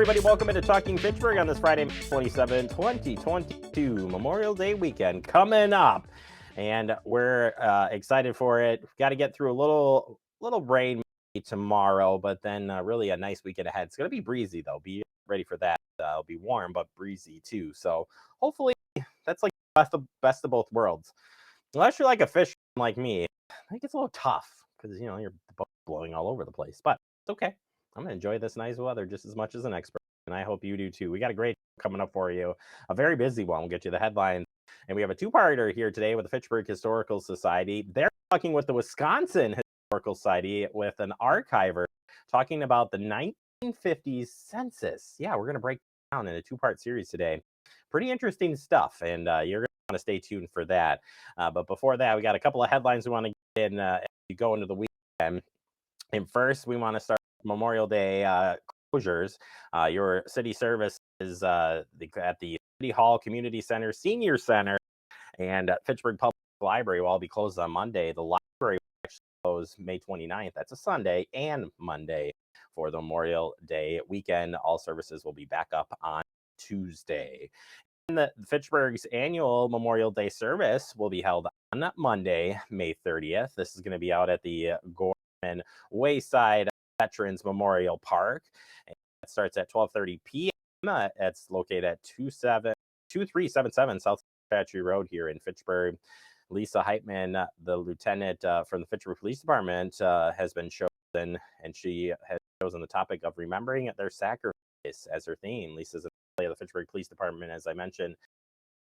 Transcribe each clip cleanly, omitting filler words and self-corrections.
everybody. Welcome into Talking Fitchburg on this Friday, 27, 2022, Memorial Day weekend coming up. And we're excited for it. We've got to get through a little rain tomorrow, but then really a nice weekend ahead. It's going to be breezy, though. Be ready for that. It'll be warm, but breezy, too. So hopefully that's like best of both worlds. Unless you're like a fisherman like me, I think it's a little tough because, you're blowing all over the place. But it's okay. I'm going to enjoy this nice weather just as much as an expert, and I hope you do too. We got a great coming up for you, a very busy one. We'll get you the headlines, and we have a two-parter here today with the Fitchburg Historical Society. They're talking with the Wisconsin Historical Society with an archiver talking about the 1950s census. Yeah, we're going to break down in a two-part series today. Pretty interesting stuff, and you're going to want to stay tuned for that. But before that, we got a couple of headlines we want to get in as we go into the weekend. And first, we want to start Memorial Day closures. Your city service is at the City Hall Community Center, Senior Center, and Fitchburg Public Library will all be closed on Monday. The library will actually close May 29th. That's a Sunday and Monday for the Memorial Day weekend. All services will be back up on Tuesday. And the Fitchburg's annual Memorial Day service will be held on Monday, May 30th. This is going to be out at the Gorman Wayside Veterans Memorial Park. And it starts at 12:30 p.m. It's located at 2377 South Factory Road here in Fitchburg. Lisa Heitman, the lieutenant from the Fitchburg Police Department, has been chosen, and she has chosen the topic of remembering their sacrifice as her theme. Lisa's of the Fitchburg Police Department, as I mentioned,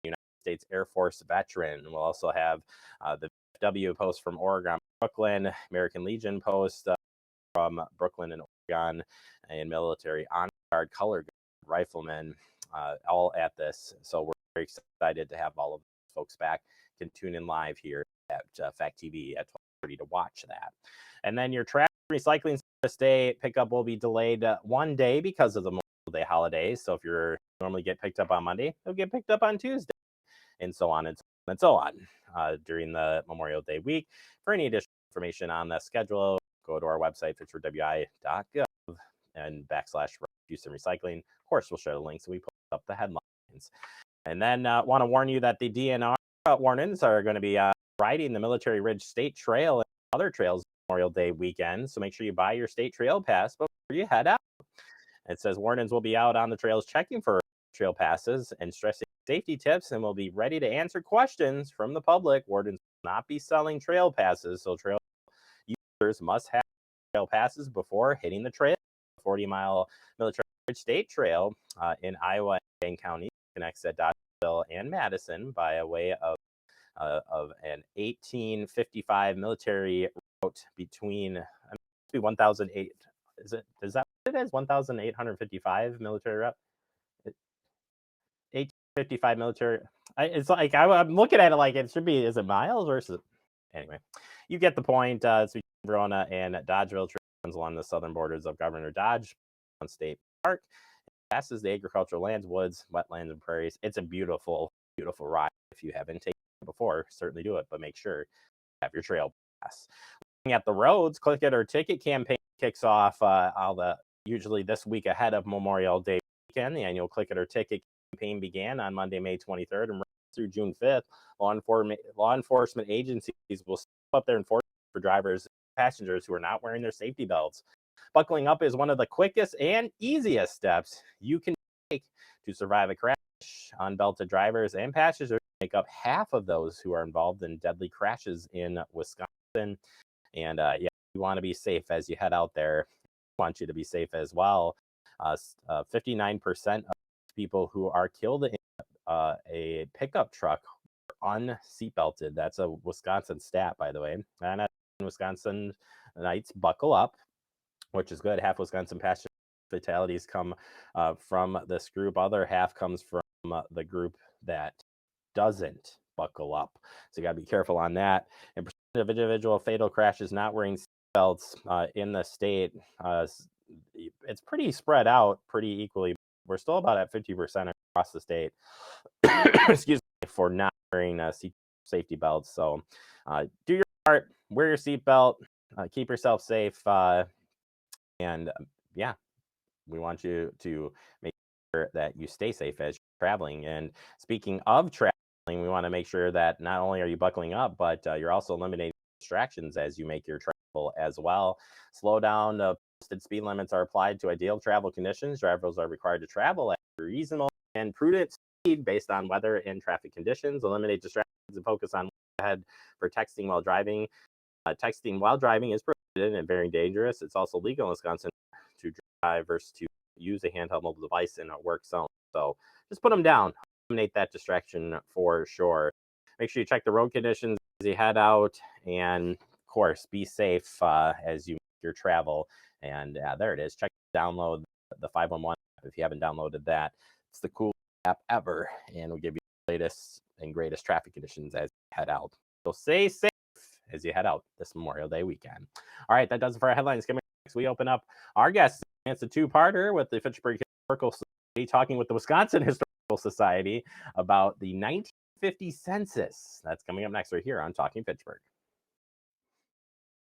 United States Air Force veteran. We'll also have the W post from Oregon, Brooklyn, American Legion post from Brooklyn and Oregon, and military honor guard, color guard, riflemen, all at this. So we're very excited to have all of those folks back. You can tune in live here at Fact TV at 12:30 to watch that. And then your trash recycling service day pickup will be delayed one day because of the Memorial Day holidays. So if you're normally get picked up on Monday, it'll get picked up on Tuesday, and so on and so on during the Memorial Day week. For any additional information on the schedule, go to our website, fitchburgwi.gov, and /refuse and recycling. Of course, we'll share the links and we put up the headlines. And then want to warn you that the DNR warnings are going to be riding the Military Ridge State Trail and other trails Memorial Day weekend. So make sure you buy your state trail pass before you head out. It says wardens will be out on the trails checking for trail passes and stressing safety tips, and will be ready to answer questions from the public. Wardens will not be selling trail passes, so trail users must have trail passes before hitting the trail. 40-mile Military Ridge State Trail in Iowa and Dane County connects at Dodgeville and Madison by a way of an 1855 military route between 1,008. Is that what it is? 1,855 military route. 855 military. It's like I'm looking at it like it should be. Is it miles versus? Anyway, you get the point. It's between Verona and Dodgeville, runs along the southern borders of Governor Dodge State Park. It passes the agricultural lands, woods, wetlands, and prairies. It's a beautiful, beautiful ride. If you haven't taken it before, certainly do it, but make sure you have your trail pass. Looking at the roads, Click It or Ticket campaign kicks off usually this week ahead of Memorial Day weekend. The annual Click It or Ticket campaign began on Monday, May 23rd, and runs through June 5th. Law enforcement agencies will step up their enforcement for drivers and passengers who are not wearing their safety belts. Buckling up is one of the quickest and easiest steps you can take to survive a crash. Unbelted drivers and passengers make up half of those who are involved in deadly crashes in Wisconsin. And you want to be safe as you head out there. We want you to be safe as well. 59% of people who are killed in a pickup truck are unseatbelted. That's a Wisconsin stat, by the way. And Wisconsin Knights buckle up, which is good. Half Wisconsin passenger fatalities come from this group. Other half comes from the group that doesn't buckle up. So you got to be careful on that. And percent of individual fatal crashes not wearing seatbelts in the state, it's pretty spread out pretty equally. We're still about at 50% across the state, excuse me, for not wearing safety belts. So do your part, wear your seatbelt, keep yourself safe, and yeah, We want you to make sure that you stay safe as you're traveling. And speaking of traveling, we want to make sure that not only are you buckling up, but you're also eliminating distractions as you make your travel as well. Slow down. Posted speed limits are applied to ideal travel conditions. Drivers are required to travel at a reasonable and prudent speed based on weather and traffic conditions. Eliminate distractions and focus on ahead for texting while driving. Texting while driving is prohibited and very dangerous. It's also legal in Wisconsin to drive versus to use a handheld mobile device in a work zone. So just put them down. Eliminate that distraction for sure. Make sure you check the road conditions as you head out, and of course, be safe as you make your travel. And there it is. Check, download the 511 app if you haven't downloaded that. It's the coolest app ever, and will give you the latest and greatest traffic conditions as you head out. So stay safe as you head out this Memorial Day weekend. All right, that does it for our headlines. Coming next, we open up our guests. It's a two-parter with the Fitchburg Historical Society, talking with the Wisconsin Historical Society about the 1950 census. That's coming up next right here on Talking Fitchburg.